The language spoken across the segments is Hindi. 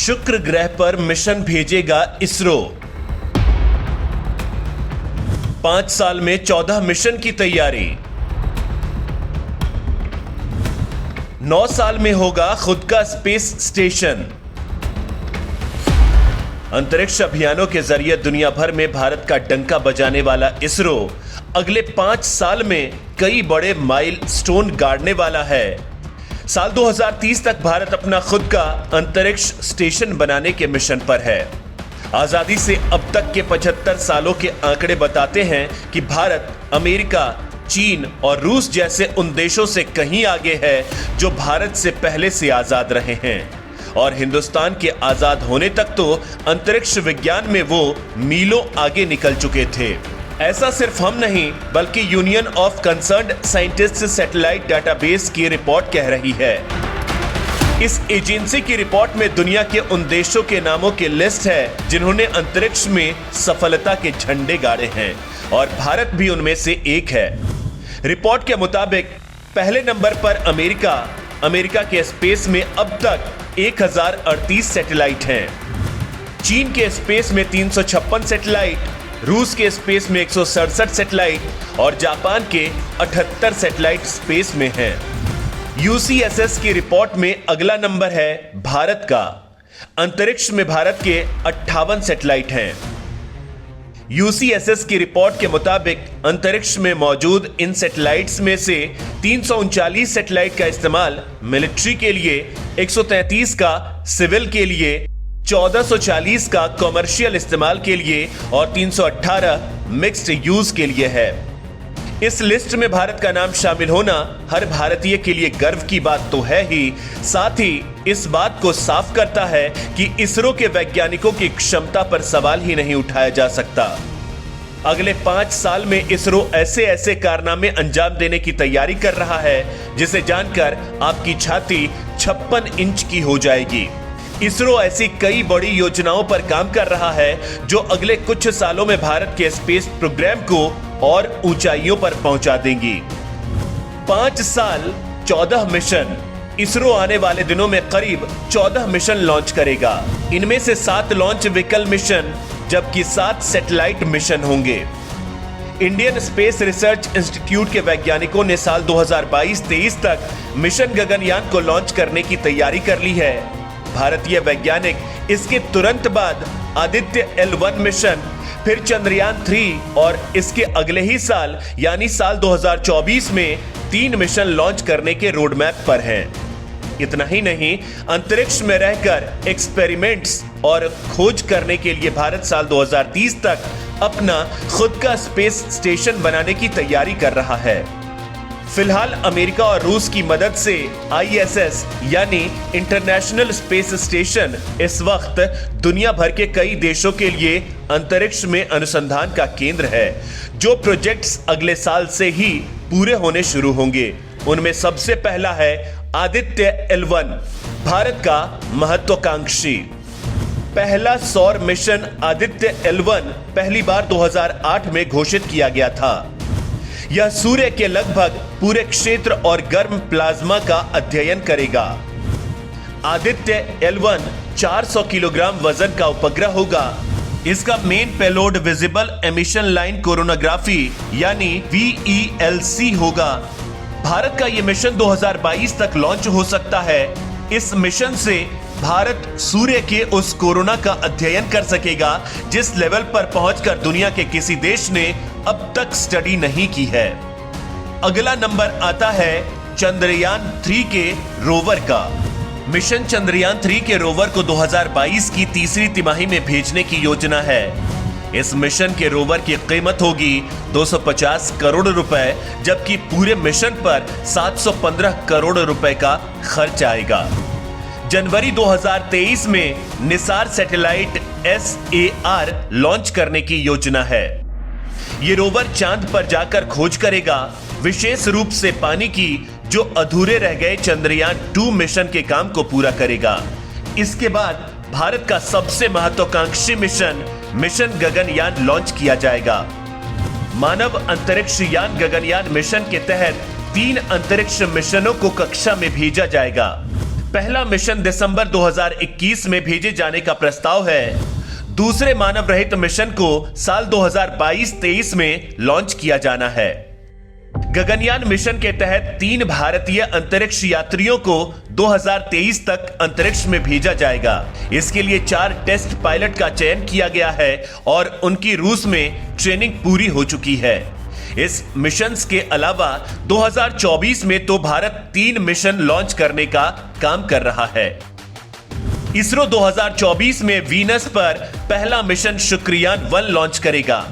शुक्र ग्रह पर मिशन भेजेगा इसरो। 5 साल में 14 मिशन की तैयारी। 9 साल में होगा खुद का स्पेस स्टेशन। अंतरिक्ष अभियानों के जरिए दुनिया भर में भारत का डंका बजाने वाला इसरो अगले 5 साल में कई बड़े माइलस्टोन गाड़ने वाला है। साल 2030 तक भारत अपना खुद का अंतरिक्ष स्टेशन बनाने के मिशन पर है। आजादी से अब तक के 75 सालों के आंकड़े बताते हैं कि भारत अमेरिका, चीन और रूस जैसे उन देशों से कहीं आगे है जो भारत से पहले से आजाद रहे हैं, और हिंदुस्तान के आजाद होने तक तो अंतरिक्ष विज्ञान में वो मीलों आगे निकल चुके थे। ऐसा सिर्फ हम नहीं बल्कि union of concerned scientist satellite database की रिपोर्ट कह रही है। इस एजेंसी की रिपोर्ट में दुनिया के उन देशों के नामों की लिस्ट है जिन्होंने अंतरिक्ष में सफलता के झंडे गाड़े हैं, और भारत भी उनमें से एक है। रिपोर्ट के मुताबिक पहले नंबर पर अमेरिका के स्पेस में अब तक 1038 सैटेलाइट हैं। चीन के स्पेस में 356 सैटेलाइट, रूस के स्पेस में 167 सैटेलाइट और जापान के 78 सैटेलाइट स्पेस में हैं। यूसीएसएस की रिपोर्ट में अगला नंबर है भारत का। अंतरिक्ष में भारत के 58 सैटेलाइट हैं। यूसीएसएस की रिपोर्ट के मुताबिक अंतरिक्ष में मौजूद इन सैटेलाइट्स में से 339 सैटेलाइट का इस्तेमाल मिलिट्री के लिए, 133 का सिविल के लिए, 1440 का कॉमर्शियल इस्तेमाल के लिए और 318 मिक्स्ड यूज के लिए है। इस लिस्ट में भारत का नाम शामिल होना हर भारतीय के लिए गर्व की बात तो है ही, साथ ही इस बात को साफ करता है कि इसरो के वैज्ञानिकों की क्षमता पर सवाल ही नहीं उठाया जा सकता। अगले 5 साल में इसरो ऐसे ऐसे कारनामे अंजाम देने की तैयारी कर रहा है जिसे जानकर आपकी छाती 56 इंच की हो जाएगी। इसरो ऐसी कई बड़ी योजनाओं पर काम कर रहा है जो अगले कुछ सालों में भारत के स्पेस प्रोग्राम को और ऊंचाइयों पर पहुंचा देंगी। 5 साल 14 मिशन। इसरो आने वाले दिनों में करीब 14 मिशन लॉन्च करेगा। इनमें से 7 लॉन्च व्हीकल मिशन जबकि 7 सैटेलाइट मिशन होंगे। इंडियन स्पेस रिसर्च इंस्टीट्यूट के वैज्ञानिकों ने साल 2022-23 तक मिशन गगनयान को लॉन्च करने की तैयारी कर ली है। भारतीय वैज्ञानिक इसके तुरंत बाद आदित्य L1 मिशन, फिर चंद्रयान 3 और इसके अगले ही साल यानी साल 2024 में 3 मिशन लॉन्च करने के रोड मैप पर हैं। इतना ही नहीं, अंतरिक्ष में रहकर एक्सपेरिमेंट्स और खोज करने के लिए भारत साल 2030 तक अपना खुद का स्पेस स्टेशन बनाने की तैयारी कर रहा है। फिलहाल अमेरिका और रूस की मदद से ISS यानी इंटरनेशनल स्पेस स्टेशन इस वक्त दुनिया भर के कई देशों के लिए अंतरिक्ष में अनुसंधान का केंद्र है। जो प्रोजेक्ट्स अगले साल से ही पूरे होने शुरू होंगे उनमें सबसे पहला है आदित्य L1, भारत का महत्वाकांक्षी पहला सौर मिशन। आदित्य L1 पहली बार 2008 में घोषित किया गया था। यह सूर्य के लगभग पूरे क्षेत्र और गर्म प्लाज्मा का अध्ययन करेगा। आदित्य L1 400 किलोग्राम वजन का उपग्रह होगा। इसका main payload visible emission line coronography यानी VELC होगा। भारत का यह मिशन 2022 तक लॉन्च हो सकता है। इस मिशन से भारत सूर्य के उस कोरोना का अध्ययन कर सकेगा जिस लेवल पर पहुंचकर दुनिया के किसी देश ने अब तक स्टडी नहीं की है। अगला नंबर आता है चंद्रयान 3 के रोवर का। मिशन चंद्रयान 3 के रोवर को 2022 की तीसरी तिमाही में भेजने की योजना है। इस मिशन के रोवर की कीमत होगी 250 करोड़ रुपए, जबकि पूरे मिशन पर 715 करोड़ रुपए का खर्च आएगा। जनवरी 2023 में निसार सैटेलाइट SAR लॉन्च करने की योजना है। ये रोवर चांद पर जाकर खोज करेगा, विशेष रूप से पानी की, जो अधूरे रह गए चंद्रयान 2 मिशन के काम को पूरा करेगा। इसके बाद भारत का सबसे महत्वाकांक्षी मिशन गगनयान लॉन्च किया जाएगा। मानव अंतरिक्ष यान गगनयान मिशन के तहत 3 अंतरिक्ष मिशनों को कक्षा में भेजा जाएगा। पहला मिशन दिसंबर 2021 में भेजे जाने का प्रस्ताव है। दूसरे मानव रहित मिशन को साल 2022-23 में लॉन्च किया जाना है। गगनयान मिशन के तहत 3 भारतीय अंतरिक्ष यात्रियों को 2023 तक अंतरिक्ष में भेजा जाएगा। इसके लिए 4 टेस्ट पायलट का चयन किया गया है और उनकी रूस में ट्रेनिंग पूरी हो चुकी है। इस मिशन के अलावा 2024 में तो भारत 3 मिशन लॉन्च करने का काम कर रहा है। इसरो 2024 में वीनस पर पहला मिशन शुक्रयान 1 लॉन्च करेगा।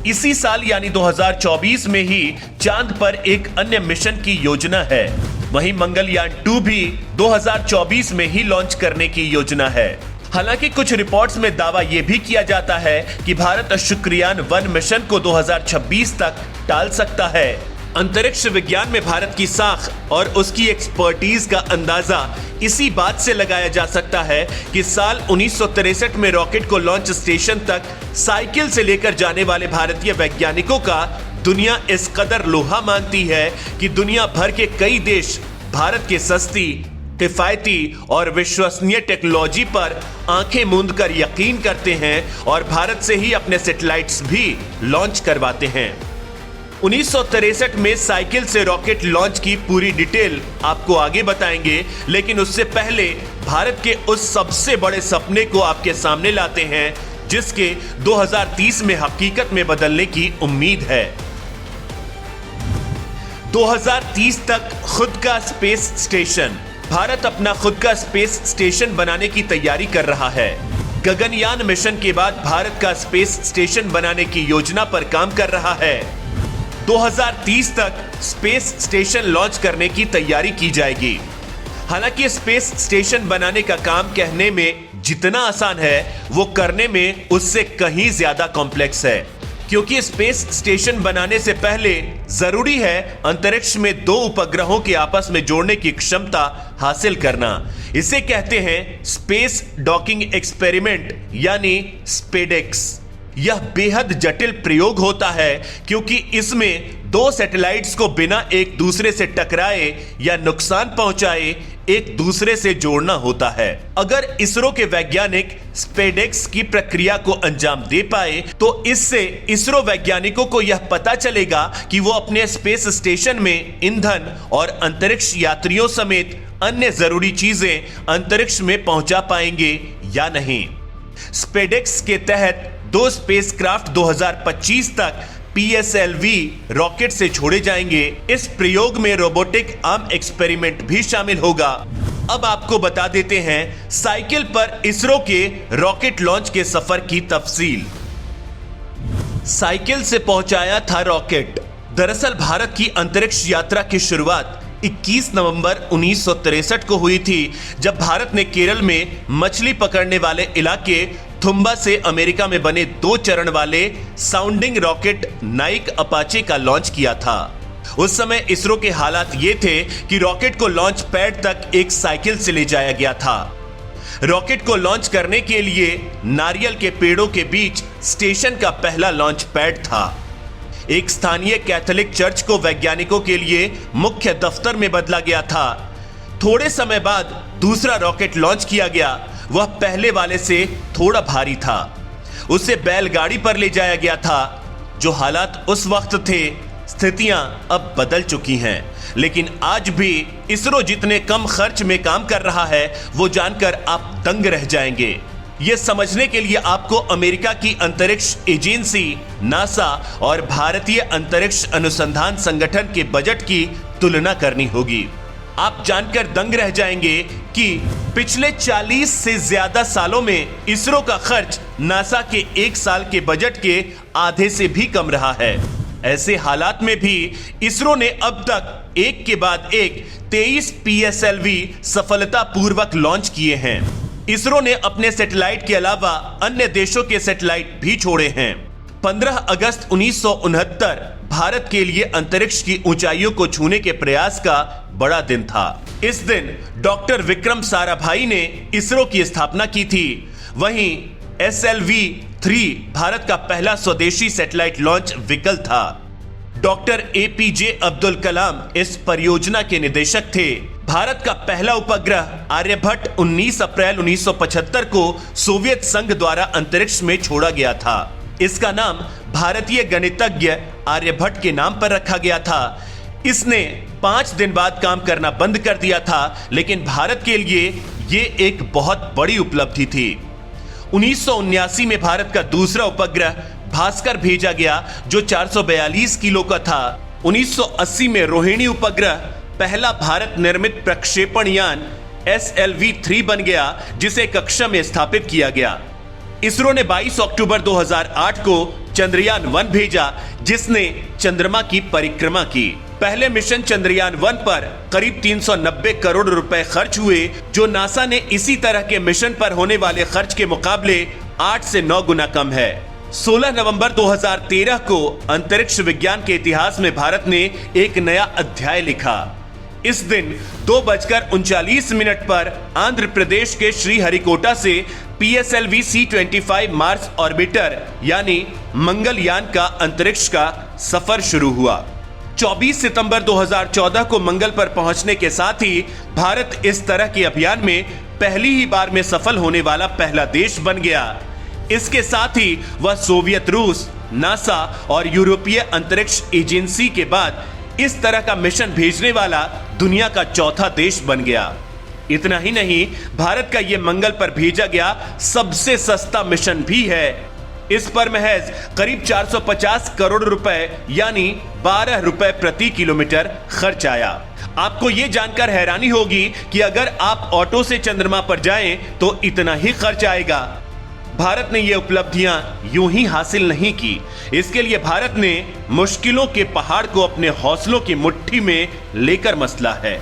इसी साल यानी 2024 में ही चांद पर एक अन्य मिशन की योजना है। वहीं मंगलयान 2 भी 2024 में ही लॉन्च करने की योजना है। हालांकि कुछ रिपोर्ट्स में दावा यह भी किया जाता है कि भारत शुक्रयान 1 मिशन को 2026 तक टाल सकता है। अंतरिक्ष विज्ञान में भारत की साख और उसकी एक्सपर्टीज का अंदाजा इसी बात से लगाया जा सकता है कि साल 1963 में रॉकेट को लॉन्च स्टेशन तक साइकिल से लेकर जाने वाले भारतीय वैज्ञानिकों का दुनिया इस कदर लोहा मानती है कि दुनिया भर के कई देश भारत के सस्ती, किफायती और विश्वसनीय टेक्नोलॉजी पर आंखें मूंद कर यकीन करते हैं और भारत से ही अपने सैटेलाइट्स भी लॉन्च करवाते हैं। 1963 में साइकिल से रॉकेट लॉन्च की पूरी डिटेल आपको आगे बताएंगे, लेकिन उससे पहले भारत के उस सबसे बड़े सपने को आपके सामने लाते हैं जिसके 2030 में हकीकत में बदलने की उम्मीद है। 2030 तक खुद का स्पेस स्टेशन। भारत अपना खुद का स्पेस स्टेशन बनाने की तैयारी कर रहा है। गगनयान मिशन के बाद भारत का स्पेस स्टेशन बनाने की योजना पर काम कर रहा है। 2030 तक स्पेस स्टेशन लॉन्च करने की तैयारी की जाएगी। हालांकि स्पेस स्टेशन बनाने का काम कहने में जितना आसान है वो करने में उससे कहीं ज्यादा कॉम्प्लेक्स है, क्योंकि स्पेस स्टेशन बनाने से पहले जरूरी है अंतरिक्ष में 2 उपग्रहों के आपस में जोड़ने की क्षमता हासिल करना। इसे कहते हैं स्पेस डॉकिंग एक्सपेरिमेंट यानी स्पेडेक्स। यह बेहद जटिल प्रयोग होता है क्योंकि इसमें 2 सैटेलाइट्स को बिना एक दूसरे से टकराए या नुकसान पहुंचाए एक दूसरे से जोड़ना होता है। अगर इसरो के वैज्ञानिक स्पेडेक्स की प्रक्रिया को अंजाम दे पाए तो इससे इसरो वैज्ञानिकों को यह पता चलेगा कि वो अपने स्पेस स्टेशन में ईंधन और अंतरिक्ष यात्रियों समेत अन्य जरूरी चीजें अंतरिक्ष में पहुंचा पाएंगे या नहीं। स्पेडेक्स के तहत 2 स्पेसक्राफ्ट 2025 तक PSLV रॉकेट से छोड़े जाएंगे। इस प्रयोग में रोबोटिक आर्म एक्सपेरिमेंट भी शामिल होगा। अब आपको बता देते हैं साइकिल पर इसरो के रॉकेट लॉन्च के सफर की तफसील। साइकिल से पहुंचाया था रॉकेट। दरअसल भारत की अंतरिक्ष यात्रा की शुरुआत 21 नवंबर 1963 को हुई थी, जब भारत ने केरल में मछली पकड़ने वाले इलाके थुम्बा से अमेरिका में बने 2 चरण वाले साउंडिंग रॉकेट नाइक अपाचे का लॉन्च किया था। उस समय इसरो के हालात ये थे कि रॉकेट को लॉन्च पैड तक एक साइकिल से ले जाया गया था। रॉकेट को लॉन्च करने के लिए नारियल के पेड़ों के बीच स्टेशन का पहला लॉन्च पैड था। एक स्थानीय कैथोलिक चर्च को वैज्ञानिकों के लिए मुख्य दफ्तर में बदला गया था। थोड़े समय बाद दूसरा रॉकेट लॉन्च किया गया। वह पहले वाले से थोड़ा भारी था। उसे बैलगाड़ी पर ले जाया गया था। जो हालात उस वक्त थे, स्थितियां अब बदल चुकी हैं, लेकिन आज भी इसरो जितने कम खर्च में काम कर रहा है वो जानकर आप दंग रह जाएंगे। यह समझने के लिए आपको अमेरिका की अंतरिक्ष एजेंसी नासा और भारतीय अंतरिक्ष अनुसंधान संगठन के बजट की तुलना करनी होगी। आप जानकर दंग रह जाएंगे कि पिछले 40 से ज्यादा सालों में इसरो का खर्च नासा के 1 साल के बजट के आधे से भी कम रहा है। ऐसे हालात में भी इसरो ने अब तक एक के बाद एक 23 PSLV सफलतापूर्वक लॉन्च किए हैं। इसरो ने अपने सैटेलाइट के अलावा अन्य देशों के सैटेलाइट भी छोड़े हैं। 15 अगस्त 1969 भारत के लिए अंतरिक्ष की ऊंचाइयों को छूने के प्रयास का बड़ा दिन था। इस दिन डॉक्टर विक्रम साराभाई ने इसरो की स्थापना की थी। वहीं SLV-3 भारत का पहला स्वदेशी सैटेलाइट लॉन्च व्हीकल था। डॉक्टर APJ अब्दुल कलाम इस परियोजना के निदेशक थे। भारत का पहला उपग्रह आर्यभट्ट 19 अप्रैल 1975 को सोवियत संघ द्वारा अंतरिक्ष में छोड़ा गया था। इसका नाम भारतीय गणितज्ञ आर्यभट्ट के नाम पर रखा गया था। इसने 5 दिन बाद काम करना बंद कर दिया था, लेकिन भारत के लिए ये एक बहुत बड़ी उपलब्धि थी। 1979 में भारत का दूसरा उपग्रह भास्कर भेजा गया, जो 442 किलो का था। 1980 में रोहिणी उपग्रह पहला भारत निर्मित प्रक्षेपण यान SLV-3 बन गया, जिसे कक्षा में स्थापित किया गया। इसरो ने 22 अक्टूबर 2008 को चंद्रयान 1 भेजा, जिसने चंद्रमा की परिक्रमा की। पहले मिशन चंद्रयान 1 पर करीब 390 करोड़ रुपए खर्च हुए, जो नासा ने इसी तरह के मिशन पर होने वाले खर्च के मुकाबले 8 से 9 गुना कम है। 16 नवंबर 2013 को अंतरिक्ष विज्ञान के इतिहास में भारत ने एक नया अध्याय लिखा। इस दिन 2:39 पर आंध्र प्रदेश के श्रीहरिकोटा से PSLV-C25 मार्स ऑर्बिटर यानी मंगलयान का अंतरिक्ष का सफर शुरू हुआ। 24 सितंबर 2014 को मंगल पर पहुंचने के साथ ही भारत इस तरह के अभियान में पहली ही बार में सफल होने वाला पहला देश बन गया। इसके साथ ही वह सोवियत रूस, नासा और यूरोपीय अंतरिक्ष एजेंसी के बाद इस तरह का मिशन भेजने वाला दुनिया का चौथा देश बन गया। इतना ही नहीं, भारत का यह मंगल पर भेजा गया सबसे सस्ता मिशन भी है। इस पर महज करीब 450 करोड़ रुपए यानी 12 रुपए प्रति किलोमीटर खर्च आया। आपको यह जानकर हैरानी होगी कि अगर आप ऑटो से चंद्रमा पर जाएं तो इतना ही खर्च आएगा। भारत ने ये उपलब्धियां यूं ही हासिल नहीं की। इसके लिए भारत ने मुश्किलों के पहाड़ को अपने हौसलों की मुट्ठी में लेकर मसला है।